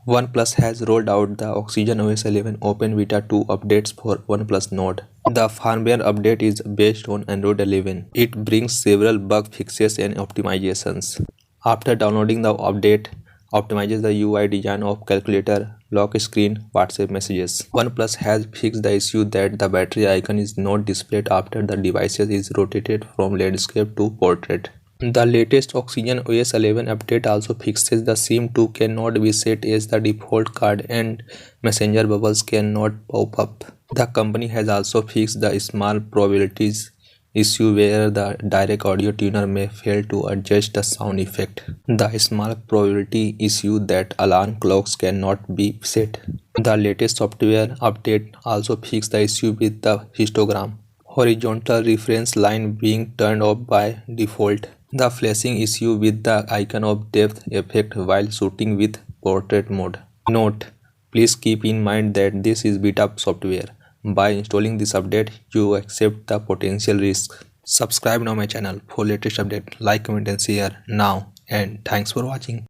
OnePlus has rolled out the OxygenOS 11 Open Beta 2 updates for OnePlus Nord. The firmware update is based on Android 11. It brings several bug fixes and optimizations. After downloading the update, optimizes the UI design of calculator, lock screen, WhatsApp messages. OnePlus has fixed the issue that the battery icon is not displayed after the device is rotated from landscape to portrait. The latest OxygenOS 11 update also fixes the SIM 2 cannot be set as the default card and messenger bubbles cannot pop up. The company has also fixed the small probabilities issue where the direct audio tuner may fail to adjust the sound effect. The small probability issue that alarm clocks cannot be set. The latest software update also fixed the issue with the histogram horizontal reference line being turned off by default. The flashing issue with the icon of depth effect while shooting with portrait mode. Note: please keep in mind that this is beta software. By installing this update, you accept the potential risk. Subscribe now my channel for latest update. Like, comment and share now, and thanks for watching.